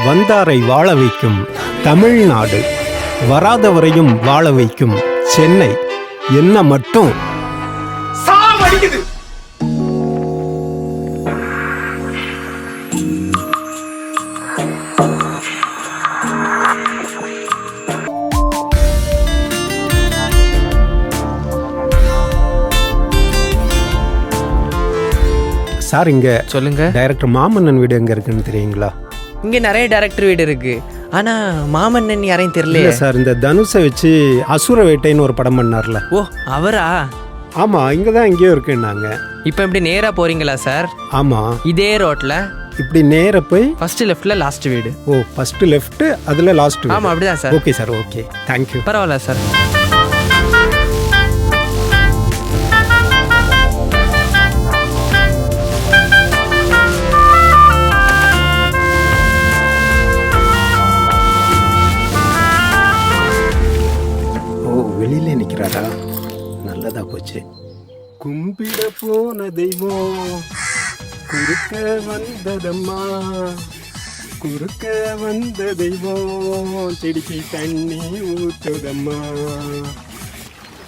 வந்தாரை வாழ வைக்கும் தமிழ்நாடு, வராதவரையும் வாழ வைக்கும் சென்னை. என்ன மட்டும் சாவடிக்குது. சார், இங்க சொல்லுங்க. டைரக்டர் மாமன்னன் வீடு எங்க இருக்குன்னு தெரியுங்களா? இங்க நிறைய டைரக்டர் வீடு இருக்கு, ஆனா மாமன்னன் யாரையும் இல்ல தெரியல சார், இந்த தனுஷை வச்சு அசுர வேட்டைன்னு ஒரு படம் பண்ணார்ல. ஓ, அவரா? ஆமா, இங்கதான் எங்கேயோ இருக்குன்னாங்க. இப்போ எப்படி நேரா போறீங்களா சார்? ஆமா, இதே ரோட்ல இப்படி நேர போய் ஃபர்ஸ்ட் லெஃப்ட்ல லாஸ்ட் வீடு. ஓ, ஃபர்ஸ்ட் லெஃப்ட், அதுல லாஸ்ட். ஆமா, அப்படிதான் sir. Okay sir, okay, thank you. பரவாயில்ல சார். ஓ, வெளியில நிக்கிறாரா? நல்லதா போச்சு. கும்பிட போன தெய்வம் குறுக்க வந்ததம்மா, குறுக்க வந்த தெய்வம் செடிக்கு தண்ணி ஊத்துதம்மா.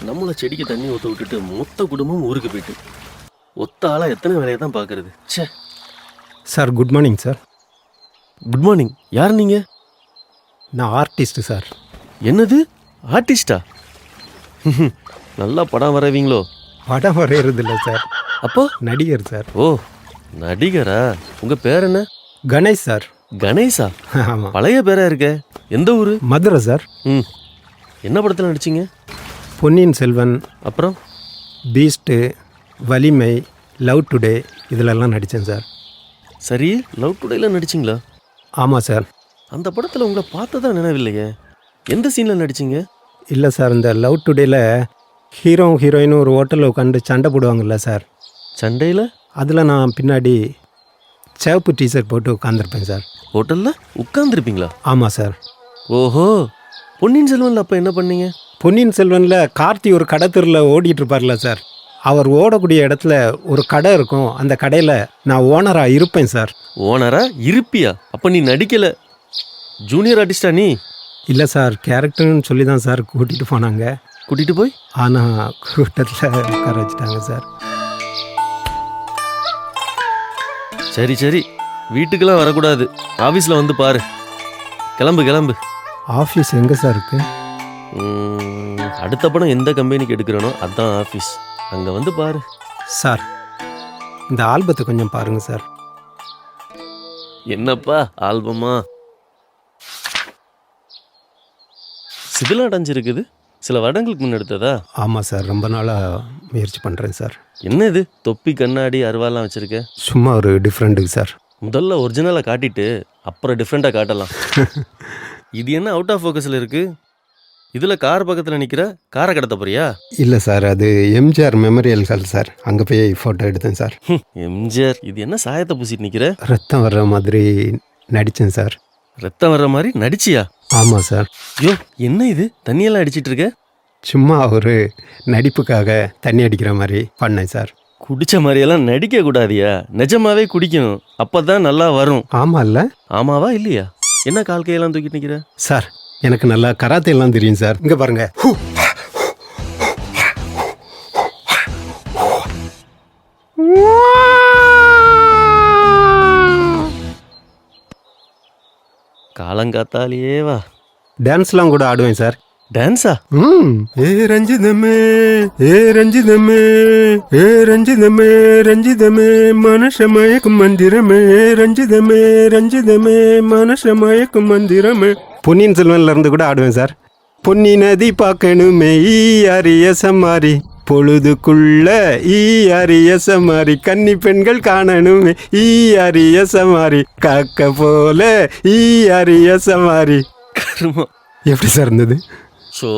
நம்மளை செடிக்கு தண்ணி ஊற்ற விட்டுட்டு மொத்த குடும்பம் ஊருக்கு போயிட்டு ஒத்த ஆளா எத்தனை வேலையை தான் பார்க்கறது. ச்சே. Sir, good morning sir. Good morning. யார் நீங்க? நான் ஆர்டிஸ்ட் சார். என்னது, ஆர்டிஸ்டா? நல்லா படம் வரைவீங்களோ? படம் வரைகிறது இல்லை சார், அப்போ நடிகர் சார். ஓ, நடிகரா? உங்க பேர் என்ன? கணேஷ் சார். கணேஷா? ஆமாம். பழைய பேரா இருக்க. எந்த ஊரு? மதுரை சார். ம். என்ன படத்தில் நடிச்சிங்க? பொன்னியின் செல்வன், அப்புறம் பீஸ்ட்டு, வலிமை, லவ் டுடே, இதிலெல்லாம் நடித்தேன் சார். சரி, லவ் டுடேல நடிச்சிங்களா? ஆமாம் சார். அந்த படத்தில் உங்களை பார்த்ததா நினைவில்லையே. எந்த சீனில் நடிச்சிங்க? இல்லை சார், இந்த லவ் டுடேல ஹீரோ ஹீரோயினும் ஒரு ஹோட்டலில் உட்காந்து சண்டை போடுவாங்கல்ல சார். சண்டையில்? அதில் நான் பின்னாடி சேவப்பு டீஷர்ட் போட்டு உட்காந்துருப்பேன் சார். ஹோட்டலில் உட்காந்துருப்பீங்களா? ஆமாம் சார். ஓஹோ, பொன்னியின் செல்வனில் அப்போ என்ன பண்ணீங்க? பொன்னியின் செல்வனில் கார்த்தி ஒரு கடை தெருவில் ஓடிட்டு இருப்பார்ல சார். அவர் ஓடக்கூடிய இடத்துல ஒரு கடை இருக்கும், அந்த கடையில் நான் ஓனராக இருப்பேன் சார். ஓனரா இருப்பியா? அப்போ நீ நடிக்கல, ஜூனியர் ஆர்டிஸ்டா நீ? இல்லை சார், கேரக்டர்னு சொல்லி தான் சார் கூட்டிகிட்டு போனாங்க. கூட்டிகிட்டு போய்? ஆனால் கூட்டத்தில் உட்கார வச்சுட்டாங்க சார். சரி சரி, வீட்டுக்கெல்லாம் வரக்கூடாது, ஆஃபீஸில் வந்து பாரு. கிளம்பு கிளம்பு. ஆஃபீஸ் எங்கே சார் இருக்குது? அடுத்த படம் எந்த கம்பெனிக்கு எடுக்கிறனோ அதுதான் ஆஃபீஸ், அங்கே வந்து பாரு. சார், இந்த ஆல்பத்தை கொஞ்சம் பாருங்கள் சார். என்னப்பா ஆல்பமா? சிதிலம் அடைஞ்சிருக்குது. சில வருடங்களுக்கு முன் எடுத்ததா? ஆமாம் சார், ரொம்ப நாளாக முயற்சி பண்ணுறேன் சார். என்ன இது, தொப்பி கண்ணாடி அருவாலாம் வச்சுருக்க? சும்மா ஒரு டிஃப்ரெண்ட்டுக்கு சார். முதல்ல ஒரிஜினலை காட்டிட்டு அப்புறம் டிஃப்ரெண்ட்டாக காட்டலாம். இது என்ன அவுட் ஆஃப் ஃபோக்கஸில் இருக்குது? இதில் கார் பக்கத்தில் நிற்கிற, காரை கடத்த போறியா? இல்லை சார், அது எம்ஜிஆர் மெமரியல் ஹால் சார், அங்கே போய் ஃபோட்டோ எடுத்தேன் சார். எம்ஜிஆர்? இது என்ன சாயத்தை பூசிட்டு நிற்கிற? ரத்தம் வர்ற மாதிரி நடித்தேன் சார். ரத்தம் வர்ற மாதிரி நடிச்சியா? ஆமாம் சார். ஐயோ, என்ன இது, தண்ணியெல்லாம் அடிச்சிட்டு இருக்க? சும்மா ஒரு நடிப்புக்காக தண்ணி அடிக்கிற மாதிரி பண்ணேன் சார். குடிச்ச மாதிரியெல்லாம் நடிக்க கூடாதியா, நிஜமாவே குடிக்கணும், அப்பதான் நல்லா வரும். ஆமாம் இல்லை? ஆமாவா இல்லையா? என்ன கால் கையெல்லாம் தூக்கிட்டு நிற்கிற? சார், எனக்கு நல்லா கராத்தே எல்லாம் தெரியும் சார். இங்கே பாருங்க. காலங்காத்தாலேயே வா. டான்ஸ்லாம் கூட ஆடுவேன் சார். டான்ஸா? ஏ ரஞ்சிதமே, ஏ ரஞ்சிதமே, ஏ ரஞ்சிதமே, ரஞ்சிதமே மனுஷ மயக்கும் மந்திரமே, ரஞ்சிதமே, ரஞ்சிதமே மனுஷ மயக்கும் மந்திரமே. பொன்னியின் செல்வன்ல இருந்து கூட ஆடுவேன் சார். பொன்னி நதி பார்க்கணுமே ஈ அரிய சமாரி, பொழுதுக்குள்ள ஈ அரிய சமாரி, கன்னி பெண்கள் காணணுமே ஈ அரிய சமாரி, காக்க போல ஈ அரிய சமாரி. கருமா. எப்படி சார் இருந்தது? ஸோ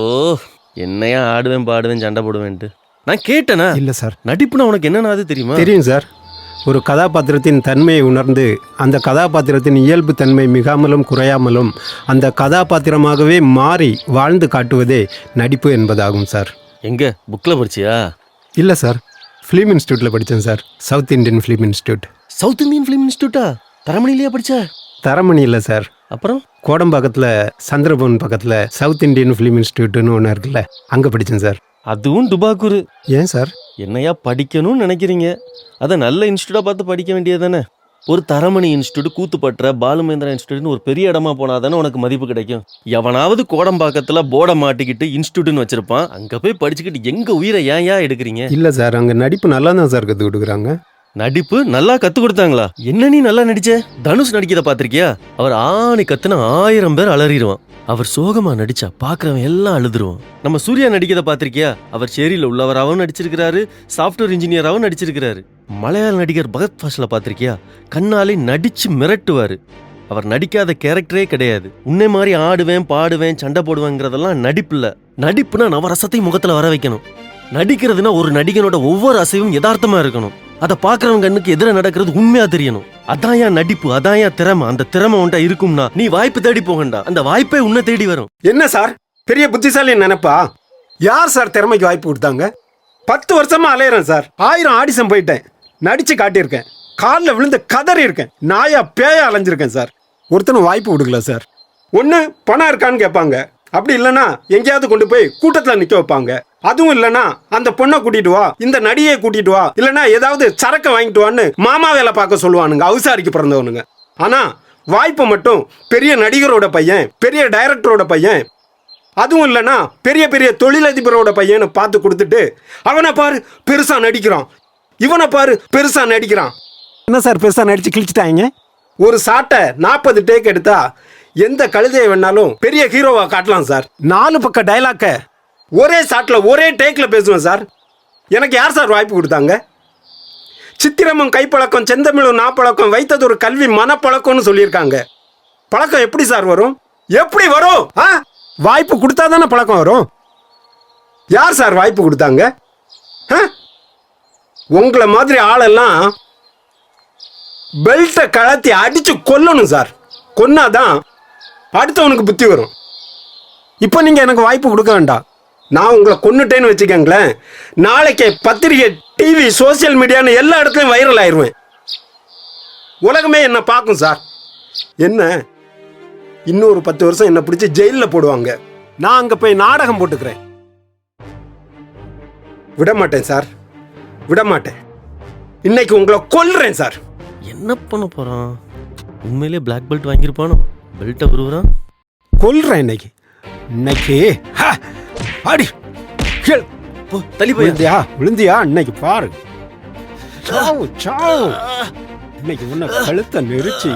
என்னையா ஆடுவேன் பாடுவேன் சண்டை போடுவேன்ட்டு நான் கேட்டேனா? இல்லை சார். நடிப்புனா உனக்கு என்னன்னு தெரியுமா? தெரியும் சார். ஒரு கதாபாத்திரத்தின் தன்மையை உணர்ந்து அந்த கதாபாத்திரத்தின் இயல்பு தன்மை மிகாமலும் குறையாமலும் அந்த கதாபாத்திரமாகவே மாறி வாழ்ந்து காட்டுவதே நடிப்பு என்பதாகும் சார். எங்க புக்கில் படிச்சியா? இல்லை சார், ஃபிலிம் இன்ஸ்டியூட்டில் படித்தேன் sir. South Indian film institute. South Indian film இன்ஸ்டியூட்டா? தரமணிலேயே படிச்ச? தரமணி இல்லை சார், அப்புறம் கோடம்பாக்கத்தில் சந்திரபவன் பக்கத்தில் சவுத் இந்தியன் ஃபிலிம் இன்ஸ்டியூட்னு ஒன்று இருக்குல்ல, அங்கே படித்தேன் சார். அதுவும் டுபாக்கூரு. ஏன் சார்? என்னையா படிக்கணும்னு நினைக்கிறீங்க? அதை நல்ல இன்ஸ்டியூட்டாக பார்த்து படிக்க வேண்டியது தானே. ஒரு தரமணி இன்ஸ்டியூட், கூத்துப்பற்ற பாலுமேந்திரா இன்ஸ்டியூட்னு ஒரு பெரிய இடமா போனாதானே உனக்கு மதிப்பு கிடைக்கும். எவனாவது கோடம்பாக்கத்தில் போர்டை மாட்டிக்கிட்டு இன்ஸ்டியூட்னு வச்சிருப்பான், அங்கே போய் படிச்சுக்கிட்டு எங்கள் உயிரை ஏன் எடுக்கிறீங்க? இல்லை சார், அங்கே நடிப்பு நல்லா தான் சார் கற்றுக் கொடுக்குறாங்க. நடிப்பு நல்லா கத்து கொடுத்தாங்களா? என்ன நீ நல்லா நடிச்ச? தனுஷ் நடிக்கிறத பாத்திருக்கியா? அவர் ஆணி கத்துனா 1000 பேர் அலறிடுவான். அவர் சோகமா நடிச்சா பாக்குறவன் எல்லாம் அழுதுருவான். நம்ம சூர்யா நடிக்கிறத பாத்திருக்கியா? அவர் சேரியில உள்ளவராகவும் நடிச்சிருக்கிறாரு, சாஃப்ட்வேர் இன்ஜினியராகவும் நடிச்சிருக்கிறாரு. மலையாள நடிகர் பகத் ஃபாசில பாத்திருக்கியா? கண்ணாலே நடிச்சு மிரட்டுவாரு. அவர் நடிக்காத கேரக்டரே கிடையாது. உன்னை மாதிரி ஆடுவேன் பாடுவேன் சண்டை போடுவேங்கிறதெல்லாம் நடிப்பு இல்ல. நடிப்புனா நவரசத்தையும் முகத்துல வர வைக்கணும். நடிக்கிறதுனா ஒரு நடிகனோட ஒவ்வொரு அசைவும் யதார்த்தமா இருக்கணும். அதை பாக்குறவங்க கண்ணுக்கு எதிர நடக்கிறது உண்மையா தெரியணும். அதான் ஏன் நடிப்பு, அதான் ஏன் திறமை. அந்த திறமை உன்ட்ட இருக்கும்னா நீ வாய்ப்பு தேடி போகண்டா, அந்த வாய்ப்பே உன்னை தேடி வரும். என்ன சார் பெரிய புத்திசாலி நினைப்பா? யார் சார் திறமைக்கு வாய்ப்பு கொடுத்தாங்க? 10 வருஷமா அலையிறேன் சார். 1000 ஆடிஷன் போயிட்டேன், நடிச்சு காட்டியிருக்கேன், காலில் விழுந்து கதறி இருக்கேன், நாயா பேயா அலைஞ்சிருக்கேன் சார். ஒருத்தனும் வாய்ப்பு கொடுக்கல சார். ஒன்று பணம் இருக்கான்னு கேட்பாங்க, அப்படி இல்லைன்னா எங்கேயாவது கொண்டு போய் கூட்டத்தில் நிற்க வைப்பாங்க. அதுவும் இல்லைன்னா அந்த பொண்ணை கூட்டிட்டு வா, இந்த நடிகையை கூட்டிட்டு வா, இல்லைன்னா ஏதாவது சரக்கை வாங்கிட்டு வான்னு மாமா வேலை பார்க்க சொல்லுவானுங்க, அவுசாரிக்கு பிறந்தவனுங்க. ஆனா வாய்ப்பு மட்டும் பெரிய நடிகரோட பையன், பெரிய டைரக்டரோட பையன், அதுவும் இல்லைன்னா பெரிய பெரிய தொழிலதிபரோட பையனை பார்த்து கொடுத்துட்டு அவனை பாரு பெருசா நடிக்கிறான், இவனை பாரு பெருசா நடிக்கிறான். என்ன சார் பெருசா நடிச்சு கிழிச்சிட்டாங்க? ஒரு சாட்டை 40 டேக் எடுத்தா எந்த கழுதையை வேணாலும் பெரிய ஹீரோவா காட்டலாம் சார். 4 பக்க டைலாக்க ஒரே சாட்டில் ஒரே டேக்கில் பேசுவேன் சார். எனக்கு யார் சார் வாய்ப்பு கொடுத்தாங்க? சித்திரமும் கைப்பழக்கம் செந்தமிழும் நாப்பழக்கம் வைத்தது ஒரு கல்வி மனப்பழக்கம்னு சொல்லியிருக்காங்க. பழக்கம் எப்படி சார் வரும்? எப்படி வரும்? வாய்ப்பு கொடுத்தா தானே பழக்கம் வரும். யார் சார் வாய்ப்பு கொடுத்தாங்க? உங்களை மாதிரி ஆளெல்லாம் பெல்ட்டை கழத்தி அடிச்சு கொல்லணும் சார். கொன்னாதான் அடுத்தவனுக்கு புத்தி வரும். இப்போ நீங்க எனக்கு வாய்ப்பு கொடுக்க வேண்டாம். நான் உங்களை கொன்னுட்டேன்னு வச்சுக்கங்களேன், நாளைக்கு பத்திரிகை, டிவி, சோசியல் மீடியான்னு எல்லா இடத்துலையும் வைரல் ஆயிடுவேன். உலகமே என்ன பார்க்கும் சார். என்ன இன்னொரு 10 வருஷம் என்ன பிடிச்சி ஜெயிலில் போடுவாங்க. நான் அங்கே போய் நாடகம் போட்டுக்கிறேன். விட மாட்டேன் சார், விட மாட்டேன். இன்னைக்கு உங்களை கொல்றேன் சார். என்ன பண்ண போறான்? உண்மையிலேயே பிளாக் பெல்ட் வாங்கியிருப்பானோ? பெல்ட்டை உருவுறான். கொல்றேன் இன்னைக்கு. இன்னைக்கு அடி கீழ் போ, தள்ளி போய் விழுந்தியா? இன்னைக்கு பாரு, சாவு சாவு. இன்னைக்கு உன்னை கழுத்தை நெரிச்சு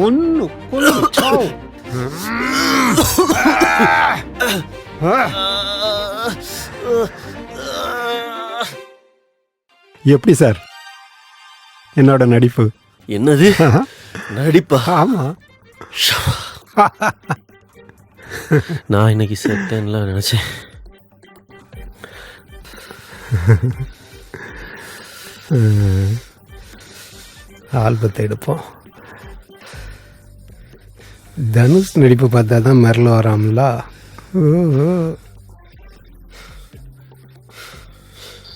ஒன்னு கொல்லு சாவு. எப்படி சார் என்னோட நடிப்பு? என்னது நடிப்பா? ஆமா. நான் இன்னைக்கு செத்தேன்ல நினைச்சேன். ஆல்பத்தை எடுப்போம். தனுஷ் நடிப்பு பார்த்தா தான் மிரள வராமலா?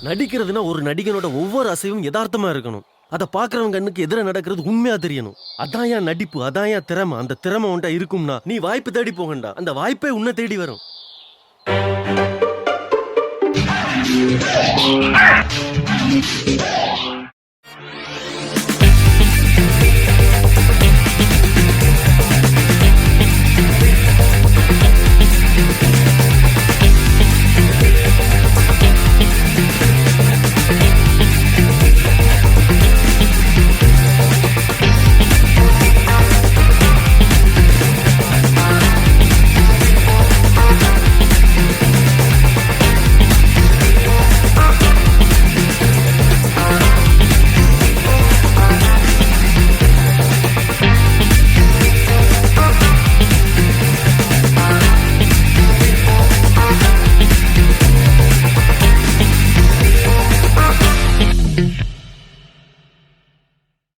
நடிக்கிறதுனா ஒரு நடிகனோட ஒவ்வொரு அசைவும் யதார்த்தமா இருக்கணும். அதை பாக்குறவங்க கண்ணுக்கு எதிர நடக்கிறது உண்மையா தெரியணும். அதான் ஏன் நடிப்பு, அதான் ஏன் திறமை. அந்த திறமை உன்ட்ட இருக்கும்னா நீ வாய்ப்பு தேடி போகண்டா, அந்த வாய்ப்பே உன்னை தேடி வரும்.